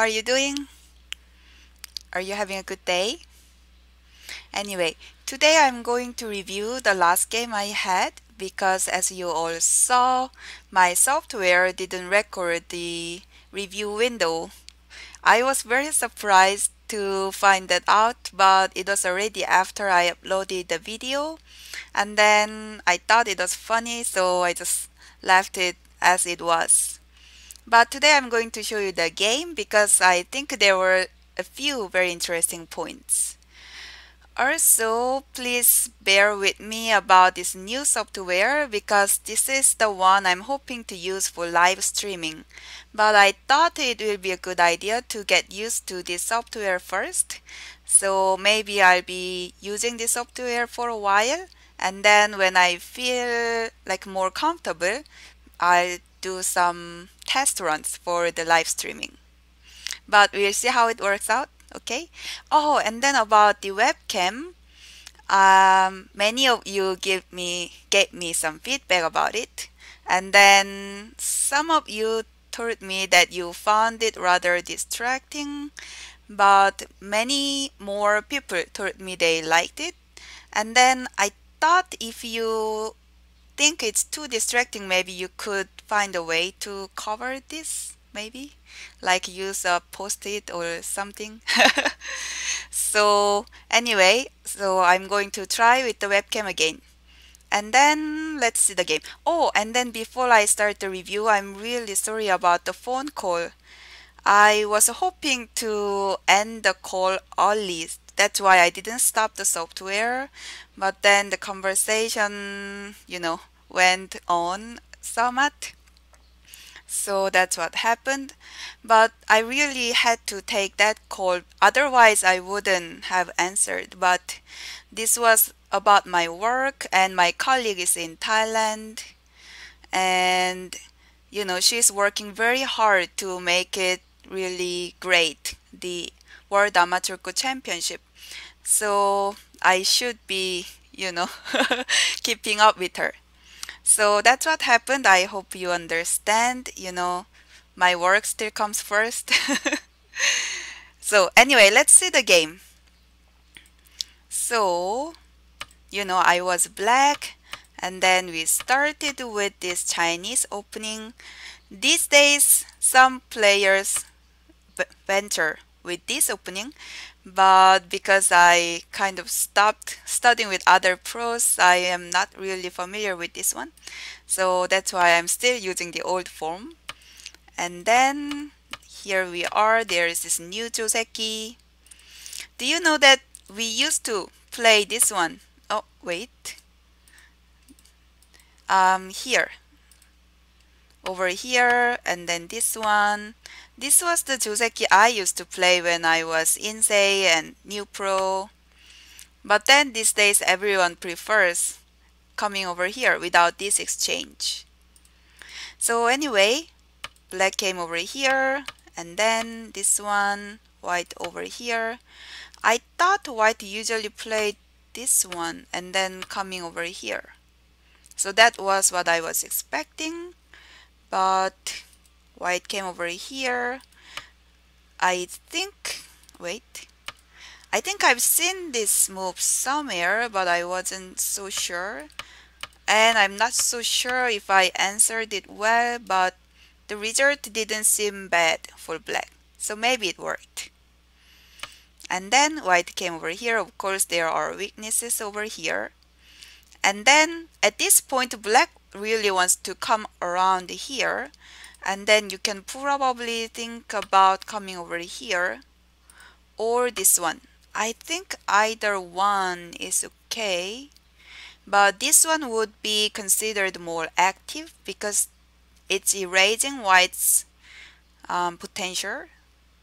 are you doing? Are you having a good day? Anyway, today I'm going to review the last game I had because as you all saw, my software didn't record the review window. I was very surprised to find that out, but it was already after I uploaded the video, and then I thought it was funny, so I just left it as it was. But today I'm going to show you the game because I think there were a few very interesting points. Also, please bear with me about this new software because this is the one I'm hoping to use for live streaming. But I thought it will be a good idea to get used to this software first. So maybe I'll be using this software for a while, and then when I feel like more comfortable, I'll do some test runs for the live streaming. But we'll see how it works out, okay? Oh, and then about the webcam, many of you gave me some feedback about it, and then some of you told me that you found it rather distracting, but many more people told me they liked it. And then I thought if you think it's too distracting, maybe you could find a way to cover this, maybe like use a post-it or something. So anyway, so I'm going to try with the webcam again. And then let's see the game. Oh, and then before I start the review, I'm really sorry about the phone call. I was hoping to end the call early. That's why I didn't stop the software. But then the conversation, went on somewhat. So that's what happened. But I really had to take that call. Otherwise, I wouldn't have answered. But this was about my work, and my colleague is in Thailand. And, she's working very hard to make it really great, the World Amateur Go Championship. So I should be, keeping up with her. So that's what happened. I hope you understand. My work still comes first. So anyway, let's see the game. So, I was black, and then we started with this Chinese opening. These days, some players venture with this opening, but because I kind of stopped studying with other pros, I am not really familiar with this one. So that's why I'm still using the old form. And then here we are, there is this new Joseki. Do you know that we used to play this one? Oh, wait. Here. Over here, and then this one. This was the Joseki I used to play when I was Insei and New Pro. But then these days everyone prefers coming over here without this exchange. So anyway, black came over here, and then this one, white over here. I thought white usually played this one and then coming over here. So that was what I was expecting, but white came over here. I think I've seen this move somewhere, but I wasn't so sure. And I'm not so sure if I answered it well, but the result didn't seem bad for black. So maybe it worked. And then white came over here. Of course, there are weaknesses over here. And then at this point, black really wants to come around here. And then you can probably think about coming over here or this one. I think either one is okay, but this one would be considered more active because it's erasing white's potential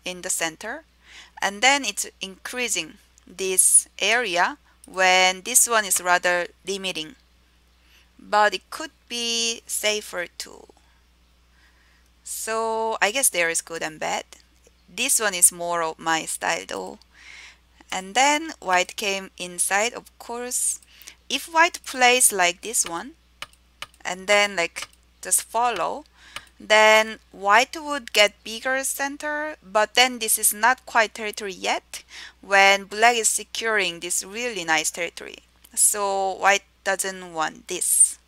in the center, and then it's increasing this area when this one is rather limiting. But it could be safer too. So I guess there is good and bad. This one is more of my style though. And then white came inside, of course. If white plays like this one, and then like just follow, then white would get bigger center, but then this is not quite territory yet when black is securing this really nice territory. So white doesn't want this.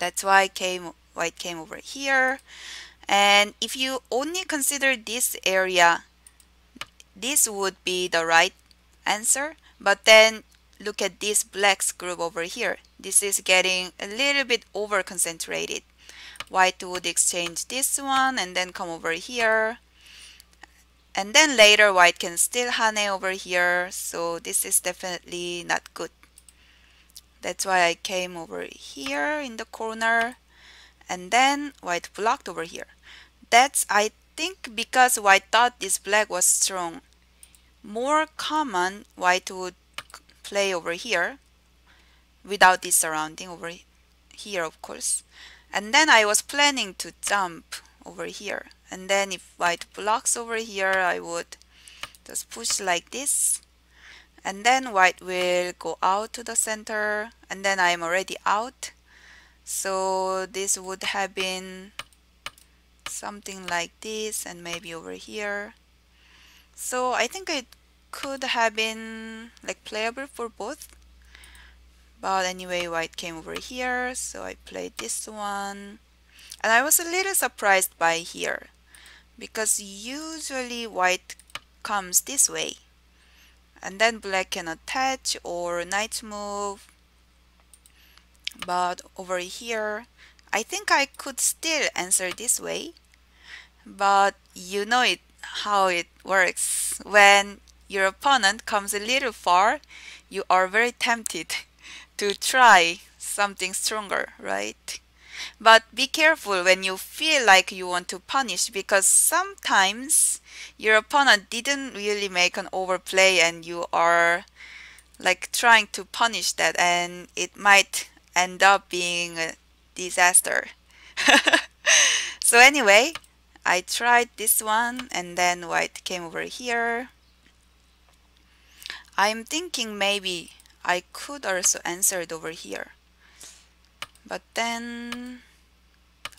That's why white came over here. And if you only consider this area, this would be the right answer. But then look at this black's group over here. This is getting a little bit over concentrated. White would exchange this one and then come over here. And then later white can still hane over here. So this is definitely not good. That's why I came over here in the corner. And then white blocked over here. That's, I think, because white thought this black was strong. More common, white would play over here without this surrounding over here, of course. And then I was planning to jump over here. And then if white blocks over here, I would just push like this. And then white will go out to the center. And then I am already out. So this would have been something like this and maybe over here. So I think it could have been like playable for both. But anyway, white came over here, so I played this one. And I was a little surprised by here, because usually white comes this way. And then black can attach or knight move. But over here, I think I could still answer this way. But you know it how it works. When your opponent comes a little far, you are very tempted to try something stronger, right? But be careful when you feel like you want to punish, because sometimes your opponent didn't really make an overplay and you are like trying to punish that, and it might end up being a disaster. So anyway, I tried this one and then white came over here. I'm thinking maybe I could also answer it over here. But then,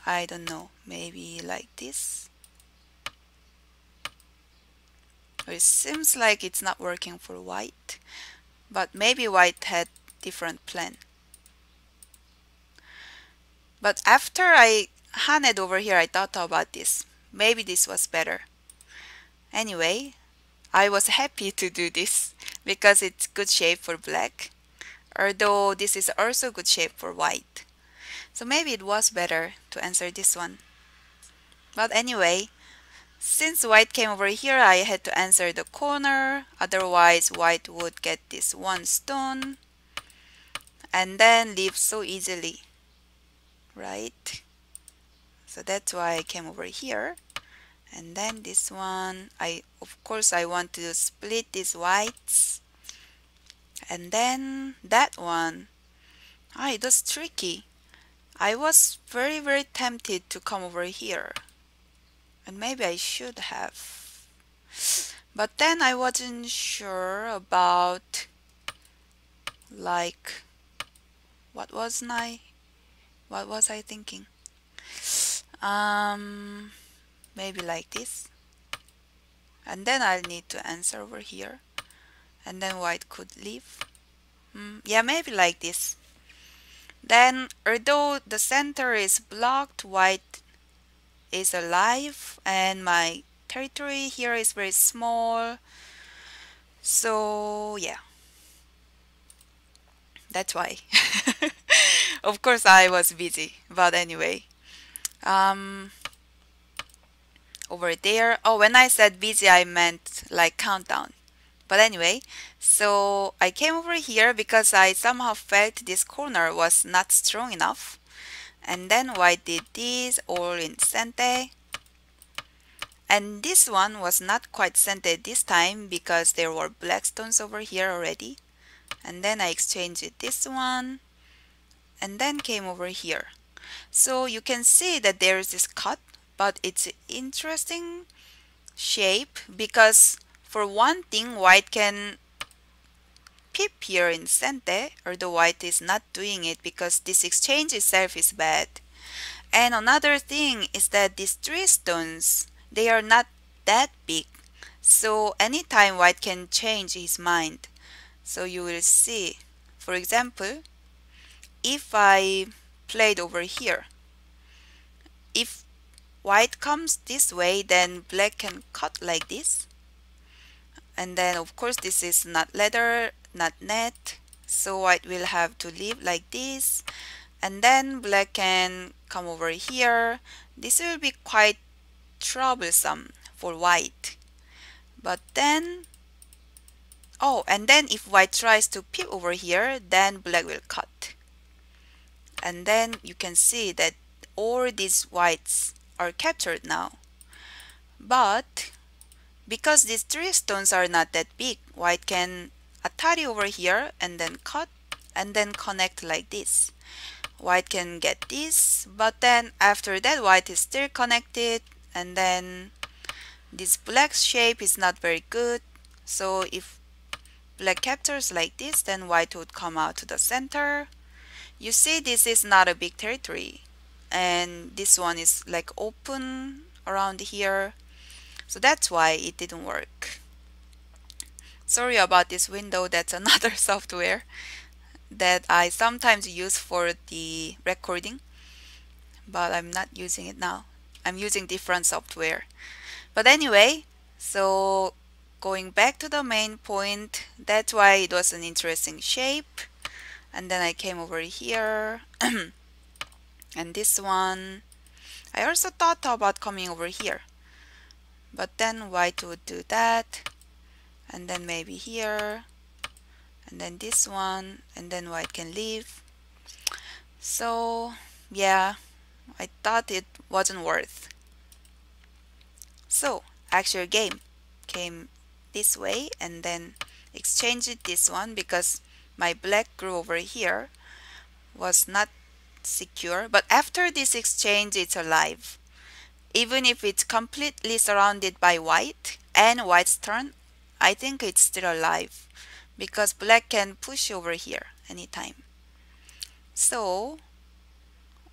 I don't know, maybe like this. It seems like it's not working for white, but maybe white had different plan. But after I haned over here, I thought about this. Maybe this was better. Anyway, I was happy to do this because it's good shape for black, although this is also good shape for white. So maybe it was better to answer this one. But anyway, since white came over here, I had to answer the corner. Otherwise, white would get this one stone and then leave so easily, right? So that's why I came over here. And then this one, of course I want to split these whites. And then that one, it was tricky. I was very tempted to come over here. And maybe I should have. But then I wasn't sure about, like, what was I thinking? Maybe like this. And then I'll need to answer over here. And then white could leave. Yeah, maybe like this. Then, although the center is blocked, white is alive. And my territory here is very small. So, yeah. That's why. Of course, I was busy. But anyway. Over there. Oh, when I said busy, I meant like countdown. But anyway, so I came over here because I somehow felt this corner was not strong enough. And then white did this all in sente. And this one was not quite sente this time because there were black stones over here already. And then I exchanged this one and then came over here. So you can see that there is this cut, but it's an interesting shape because for one thing, white can pip here in sente, although white is not doing it because this exchange itself is bad. And another thing is that these three stones, they are not that big. So anytime white can change his mind. So you will see, for example, if I played over here, if white comes this way, then black can cut like this. And then of course this is not leather, not net, so white will have to leave like this. And then black can come over here. This will be quite troublesome for white. But then, oh, and then if white tries to peep over here, then black will cut. And then you can see that all these whites are captured now. But because these three stones are not that big, white can atari over here and then cut and then connect like this. White can get this, but then after that white is still connected, and then this black shape is not very good. So if black captures like this, then white would come out to the center. You see, this is not a big territory, and this one is like open around here, so that's why it didn't work. Sorry about this window. That's another software that I sometimes use for the recording, but I'm not using it now. I'm using different software. But anyway, so going back to the main point, that's why it was an interesting shape. And then I came over here and this one, I also thought about coming over here, but then white would do that, and then maybe here, and then this one, and then white can leave. So yeah, I thought it wasn't worth. So actual game came this way and then exchanged this one because my black grew over here was not secure, but after this exchange it's alive. Even if it's completely surrounded by white and white's turn, I think it's still alive because black can push over here anytime. So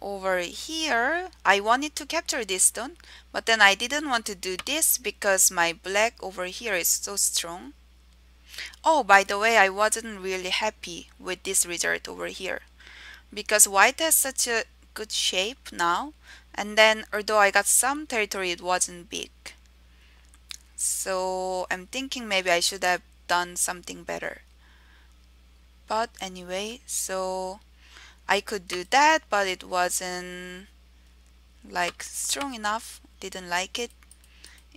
over here I wanted to capture this stone, but then I didn't want to do this because my black over here is so strong. Oh, by the way, I wasn't really happy with this result over here because white has such a good shape now, and then although I got some territory, it wasn't big. So I'm thinking maybe I should have done something better. But anyway, so I could do that, but it wasn't like strong enough. Didn't like it.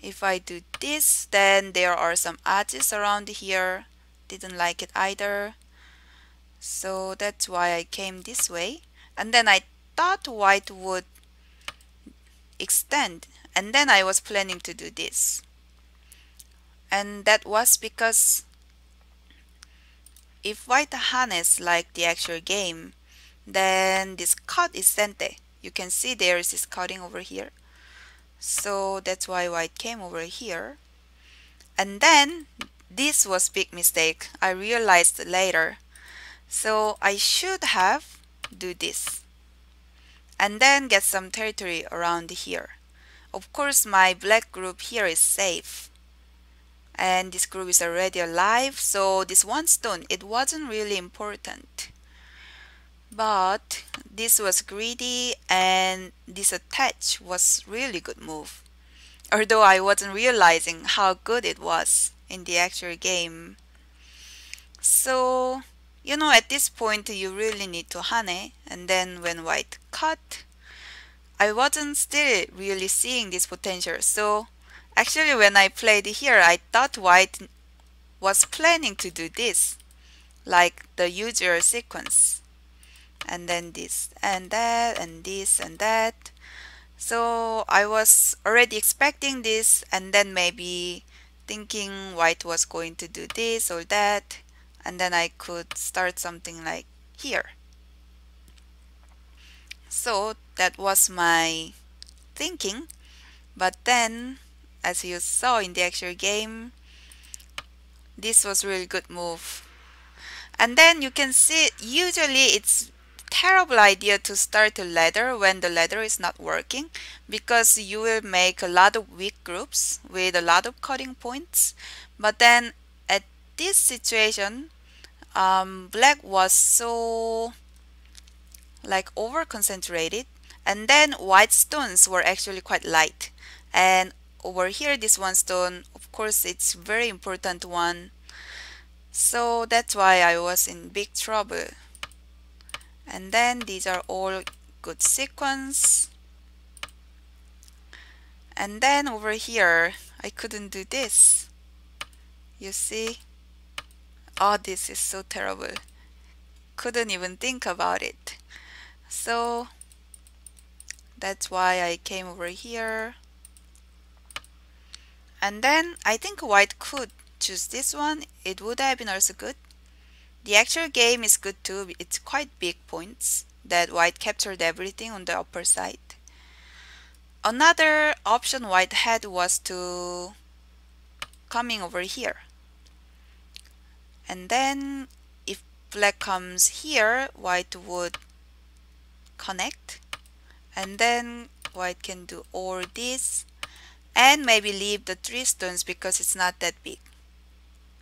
If I do this, then there are some edges around here. Didn't like it either. So that's why I came this way. And then I thought white would extend, and then I was planning to do this. And that was because if white harness like the actual game, then this cut is sente. You can see there is this cutting over here. So that's why white came over here. And then this was big mistake. I realized later. So I should have do this and then get some territory around here. Of course my black group here is safe and this group is already alive, so this one stone, it wasn't really important. But this was greedy and this attach was really good move, although I wasn't realizing how good it was in the actual game. So you know, at this point you really need to hane, and then when white cut, I wasn't still really seeing this potential. So actually when I played here, I thought white was planning to do this, like the usual sequence, and then this and that and this and that. So I was already expecting this, and then maybe thinking white was going to do this or that, and then I could start something like here. So that was my thinking, but then as you saw in the actual game, this was really good move. And then you can see usually it's terrible idea to start a ladder when the ladder is not working, because you will make a lot of weak groups with a lot of cutting points. But then at this situation, black was so like over concentrated, and then white stones were actually quite light. And over here, this one stone, of course, it's very important one. So that's why I was in big trouble. And then these are all good sequence. And then over here, I couldn't do this. You see? Oh, this is so terrible. Couldn't even think about it. So that's why I came over here. And then I think white could choose this one. It would have been also good. The actual game is good too. It's quite big points that white captured everything on the upper side. Another option white had was to coming over here. And then if black comes here, white would connect. And then white can do all this and maybe leave the 3 stones because it's not that big.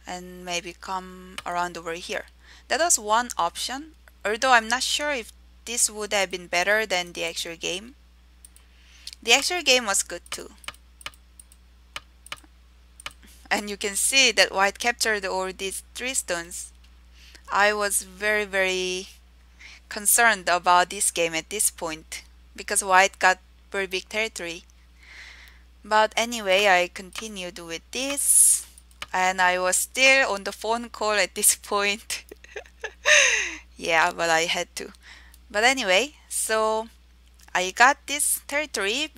And maybe come around over here. That was one option, although I'm not sure if this would have been better than the actual game. The actual game was good too. And you can see that white captured all these 3 stones. I was very concerned about this game at this point because white got very big territory. But anyway, I continued with this. And I was still on the phone call at this point. Yeah, but I had to. But anyway, so I got this territory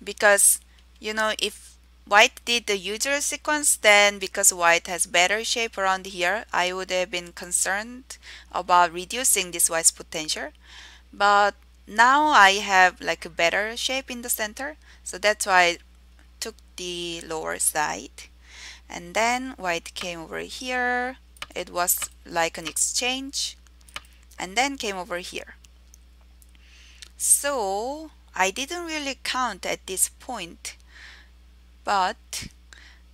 because, you know, if white did the usual sequence, then because white has better shape around here, I would have been concerned about reducing this white's potential. But now I have like a better shape in the center, so that's why I took the lower side. And then white came over here. It was like an exchange. And then came over here. So I didn't really count at this point. But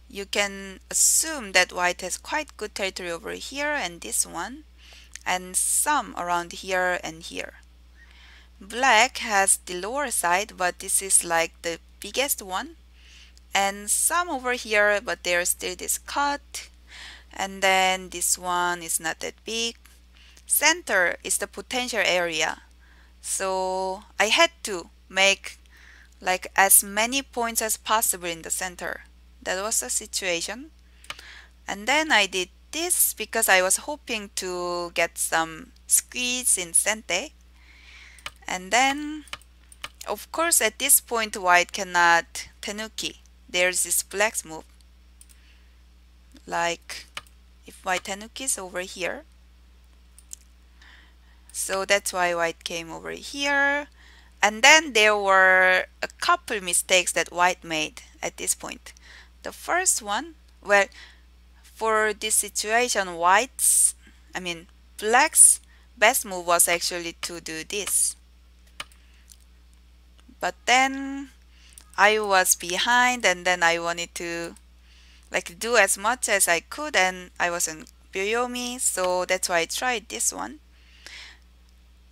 you can assume that white has quite good territory over here and this one. And some around here and here. Black has the lower side, but this is like the biggest one. And some over here, but there's still this cut. And then this one is not that big. Center is the potential area. So I had to make like as many points as possible in the center. That was the situation. And then I did this because I was hoping to get some squeeze in center. And then, of course, at this point, white cannot tenuki. There's this flex move. Like if white tenuki is over here. So that's why white came over here. And then there were a couple mistakes that white made at this point. The first one, well, for this situation, black's best move was actually to do this. But then I was behind and then I wanted to like do as much as I could and I wasn't Byoyomi, so that's why I tried this one.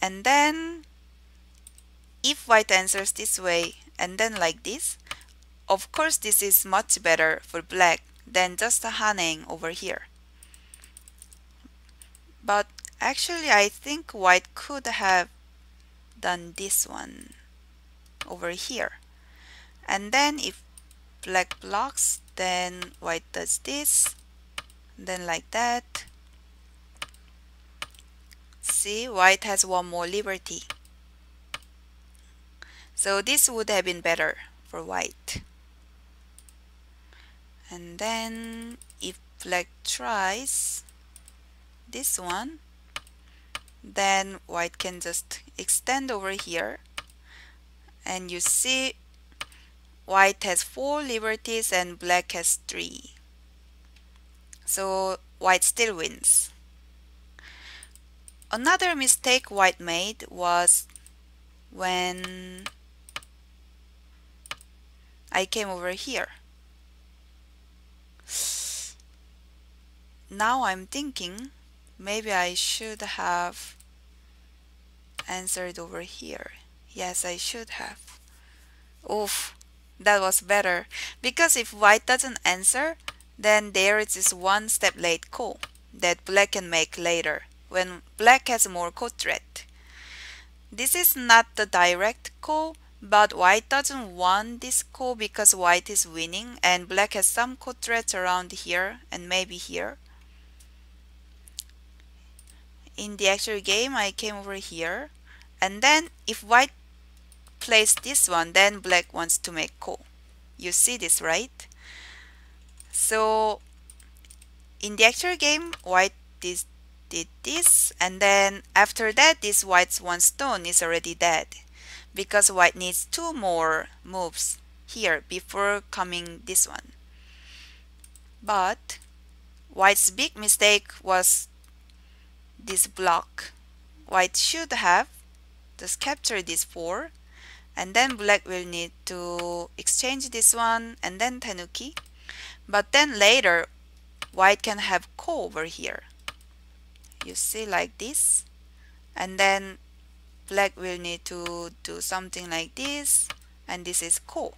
And then if white answers this way and then like this, of course this is much better for black than just a haneng over here. But actually I think white could have done this one over here. And then if black blocks, then white does this, then like that. See, white has one more liberty. So this would have been better for white. And then if black tries this one, then white can just extend over here. And you see white has 4 liberties and black has 3. So white still wins. Another mistake white made was when I came over here. Now I'm thinking maybe I should have answered over here. Yes, I should have. Oof, that was better. Because if white doesn't answer, then there is this one step late call that black can make later when black has more code threat. This is not the direct call, but white doesn't want this call because white is winning and black has some code threats around here and maybe here. In the actual game, I came over here, and then if white plays this one, then black wants to make call. You see this, right? So in the actual game, white did this, and then after that, this white's one stone is already dead because white needs two more moves here before coming this one. But white's big mistake was this block. White should have just captured this 4, and then black will need to exchange this one and then tenuki. But then later, white can have ko over here. You see, like this. And then black will need to do something like this, and this is ko.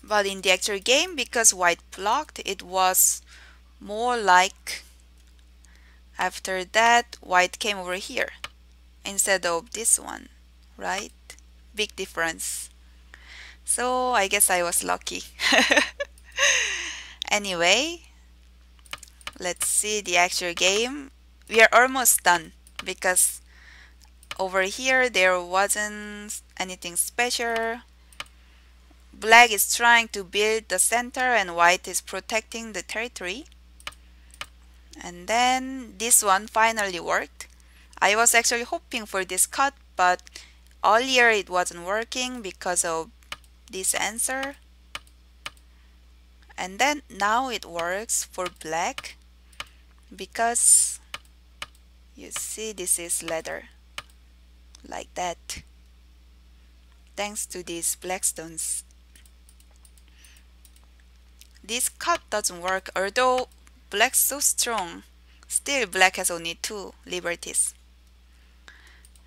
But in the actual game, because white blocked, it was more like after that, white came over here instead of this one, right? Big difference. So I guess I was lucky. Anyway, let's see the actual game. We are almost done because over here there wasn't anything special. Black is trying to build the center and white is protecting the territory. And then this one finally worked. I was actually hoping for this cut, but earlier it wasn't working because of this answer. And then now it works for black because you see this is leather like that thanks to these black stones. This cut doesn't work, although black's so strong. Still black has only 2 liberties.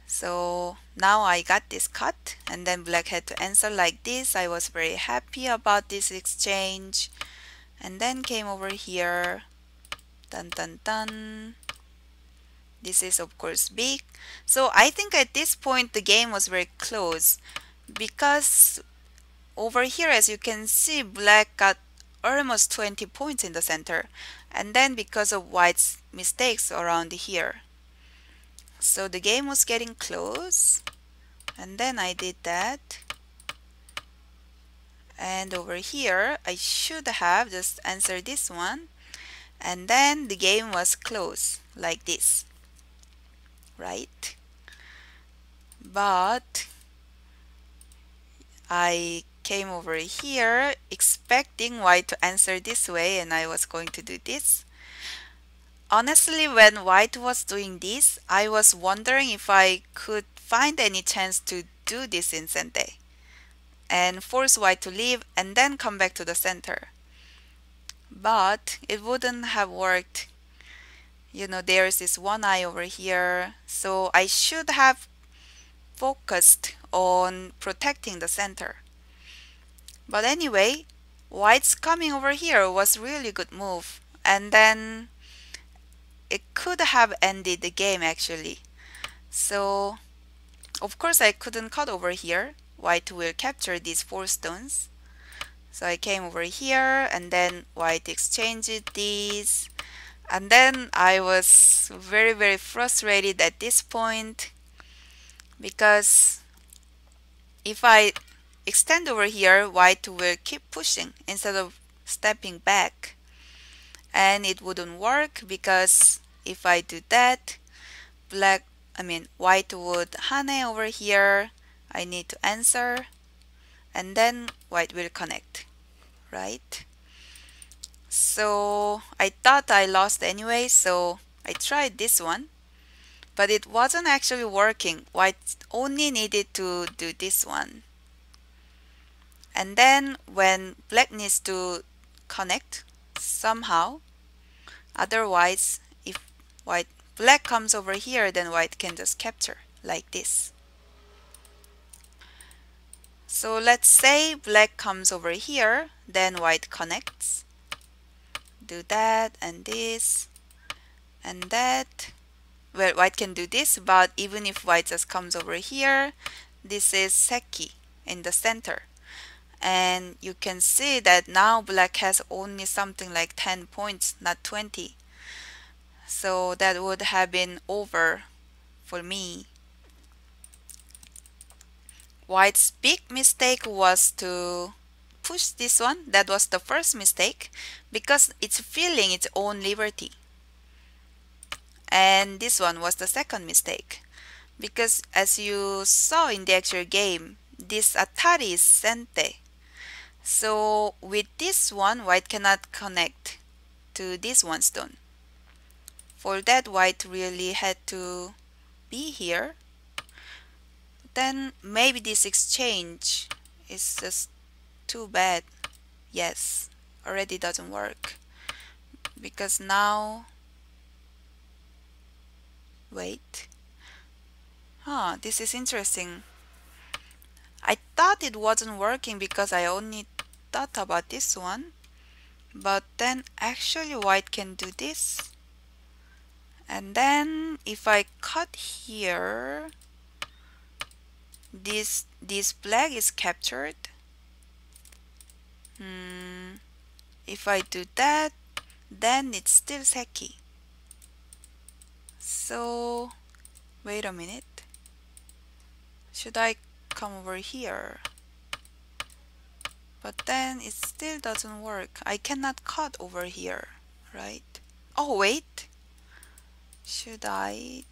So now I got this cut, and then black had to answer like this. I was very happy about this exchange. And then came over here. Dun dun dun. This is of course big. So I think at this point the game was very close because over here, as you can see, black got almost 20 points in the center, and then because of white's mistakes around here. So the game was getting close, and then I did that. And over here, I should have just answered this one, and then the game was close, like this, right? But I came over here expecting white to answer this way, and I was going to do this. Honestly, when white was doing this, I was wondering if I could find any chance to do this in sente and force white to leave and then come back to the center. But it wouldn't have worked. You know, there's this one eye over here, so I should have focused on protecting the center. But anyway, white's coming over here was really good move, and then it could have ended the game actually. So of course I couldn't cut over here. White will capture these 4 stones. So I came over here, and then white exchanged these, and then I was very frustrated at this point because if I extend over here, white will keep pushing instead of stepping back, and it wouldn't work because if I do that, white would hane over here. I need to answer, and then white will connect, right? So I thought I lost anyway, so I tried this one, but it wasn't actually working. White only needed to do this one. And then when black needs to connect somehow, otherwise if black comes over here, then white can just capture like this. So let's say black comes over here, then white connects. Do that and this and that. Well, white can do this, but even if white just comes over here, this is Seki in the center. And you can see that now black has only something like 10 points, not 20. So that would have been over for me. White's big mistake was to push this one. That was the first mistake because it's feeling its own liberty. And this one was the second mistake because as you saw in the actual game, this Atari is Sente. So with this one, white cannot connect to this one stone. For that, white really had to be here. Then maybe this exchange is just too bad. Yes, already doesn't work. Because now, wait. This is interesting. I thought it wasn't working because I only thought about this one. But then actually white can do this. And then if I cut here, this black is captured. If I do that, then it's still Seki. So wait a minute. Should I come over here? But then it still doesn't work. I cannot cut over here, right? Oh, wait. Should I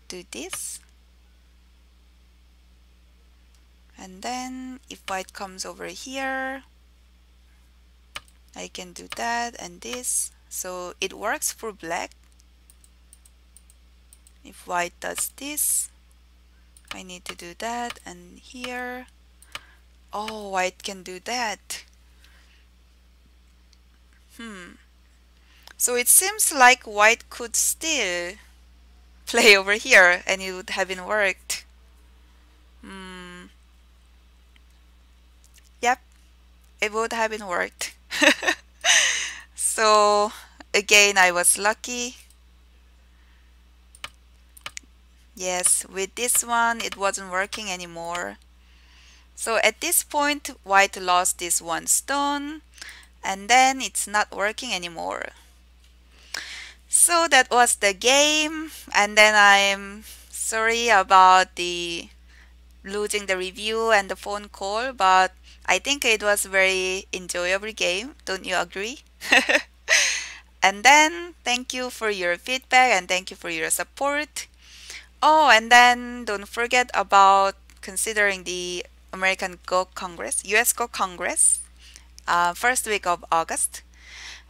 do this? And then if white comes over here, I can do that and this. So it works for black. If white does this, I need to do that and here. Oh, white can do that. So it seems like white could still play over here and it would have been worked. Yep, it would have been worked. So again, I was lucky. Yes, with this one, it wasn't working anymore. So at this point, white lost this one stone, and then it's not working anymore. So that was the game, and then I'm sorry about the losing the review and the phone call, but I think it was very enjoyable game. Don't you agree? And then thank you for your feedback and thank you for your support. Oh, and then don't forget about considering the American Go Congress, US Go Congress, first week of August.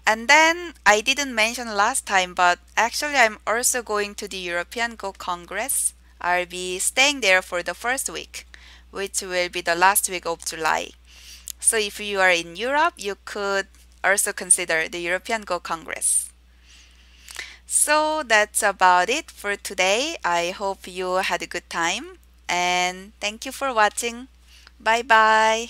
And then I didn't mention last time, but actually I'm also going to the European Go Congress. I'll be staying there for the first week, which will be the last week of July. So if you are in Europe, you could also consider the European Go Congress. So that's about it for today. I hope you had a good time and thank you for watching. Bye bye.